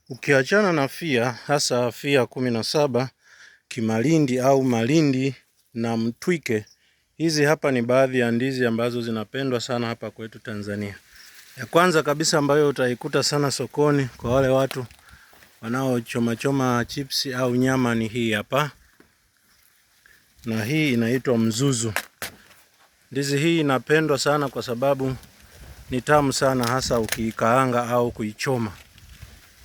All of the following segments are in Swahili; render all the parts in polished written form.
Ukiachana na fia, hasa fia 17, kimalindi au malindi na mtwike, hizi hapa ni baadhi ya ndizi ambazo zinapendwa sana hapa kwetu Tanzania. Ya kwanza kabisa ambayo utaikuta sana sokoni kwa wale watu wanaochoma chipsi au nyama ni hii hapa. Na hii inaitwa mzuzu. Ndizi hii inapendwa sana kwa sababu ni tamu sana, hasa ukiikaanga au kuichoma.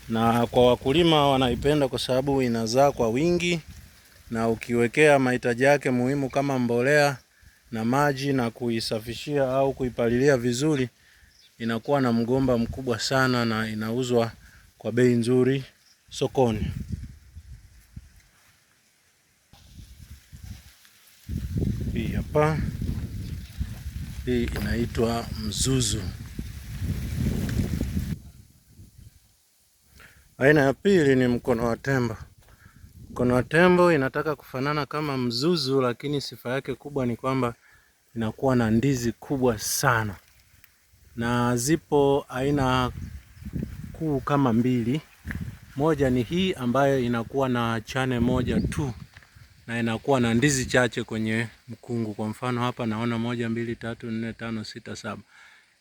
Na kwa wakulima wanaipenda kwa sababu inazaa kwa wingi, na ukiwekea mahitaji yake muhimu kama mbolea na maji na kuisafishia au kuipalilia vizuri, inakuwa na mgomba mkubwa sana na inauzwa kwa bei nzuri sokoni. Hii hapa, hii inaitwa mzuzu. Aina ya pili ni mkono wa tembo. Mkono wa tembo inataka kufanana kama mzuzu, lakini sifa yake kubwa ni kwamba inakuwa na ndizi kubwa sana. Na zipo aina kuu kama mbili. Moja ni hii ambayo inakuwa na chane moja tu na inakuwa na ndizi chache kwenye mkungu. Kwa mfano hapa naona 1, 2, 3, 4, 5, 6, 7.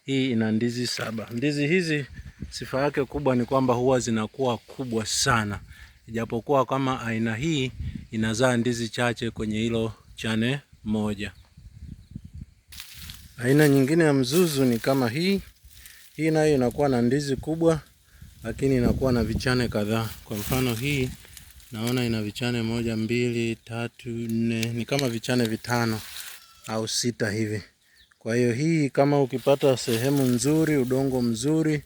Hii ina ndizi 7. Ndizi hizi sifa yake kubwa ni kwamba huwa zinakuwa kubwa sana. Ijapokuwa kama aina hii inazaa ndizi chache kwenye hilo chane moja. Aina nyingine ya mzuzu ni kama hii. Hii nayo inakuwa na ndizi kubwa, lakini inakuwa na vichane kadhaa. Kwa mfano hii naona ina vichane 1, 2, 3, 4, ni kama vichane 5 au 6 hivi. Kwa hiyo hii kama ukipata sehemu nzuri, udongo mzuri,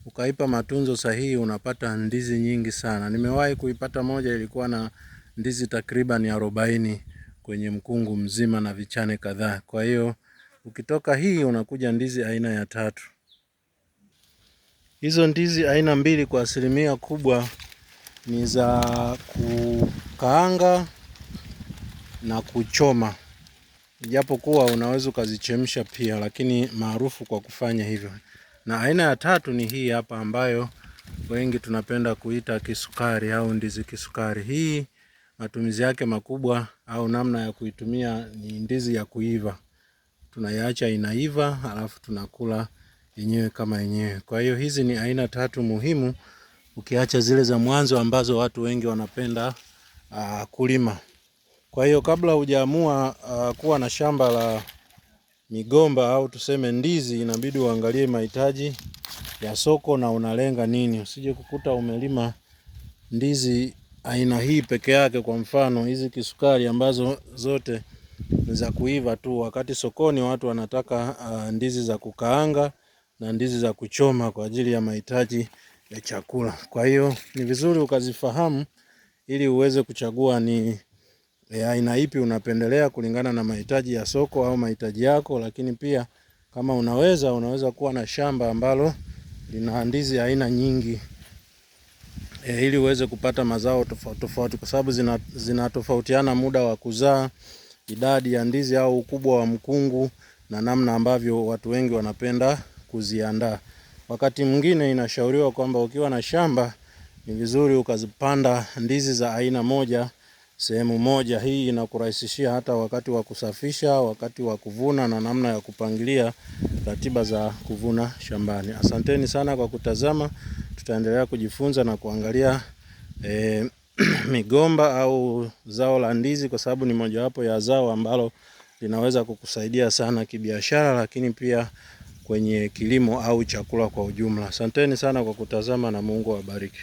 ukaipa matunzo sahihi, unapata ndizi nyingi sana. Nimewahi kuipata moja ilikuwa na ndizi takriban 40 kwenye mkungu mzima na vichane kadhaa. Kwa hiyo ukitoka hii unakuja ndizi aina ya 3. Hizo ndizi aina 2 kwa asilimia kubwa ni za kukaanga na kuchoma. Japokuwa unaweza ukazichemsha pia, lakini maarufu kwa kufanya hivyo. Na aina ya 3 ni hii hapa ambayo wengi tunapenda kuita kisukari au ndizi kisukari. Hii matumizi yake makubwa au namna ya kuitumia ni ndizi ya kuiva. Tunaiacha inaiva alafu tunakula yenyewe kama yenyewe. Kwa hiyo hizi ni aina 3 muhimu, ukiacha zile za mwanzo ambazo watu wengi wanapenda kulima. Kwa hiyo kabla hujaamua kuwa na shamba la migomba au tuseme ndizi, inabidi uangalie mahitaji ya soko na unalenga nini. Usije kukuta umelima ndizi aina hii peke yake, kwa mfano hizi kisukari ambazo zote ni za kuiva tu, wakati sokoni watu wanataka ndizi za kukaanga na ndizi za kuchoma kwa ajili ya mahitaji ya chakula. Kwa hiyo ni vizuri ukazifahamu ili uweze kuchagua ni aina ipi unapendelea kulingana na mahitaji ya soko au mahitaji yako. Lakini pia kama unaweza kuwa na shamba ambalo lina ndizi aina nyingi, ili uweze kupata mazao tofauti tofauti, kwa sababu zinatofautiana muda wa kuzaa, idadi ya ndizi au ukubwa wa mkungu na namna ambavyo watu wengi wanapenda kuziandaa. Wakati mwingine inashauriwa kwamba ukiwa na shamba ni vizuri ukazipanda ndizi za aina moja sehemu moja. Hii inakurahisishia hata wakati wa kusafisha, wakati wa kuvuna na namna ya kupangilia ratiba za kuvuna shambani. Asanteni sana kwa kutazama. Tutaendelea kujifunza na kuangalia migomba au zao la ndizi, kwa sababu ni mojawapo ya zao ambalo linaweza kukusaidia sana kibiashara, lakini pia kwenye kilimo au chakula kwa ujumla. Asanteni sana kwa kutazama na Mungu awabariki.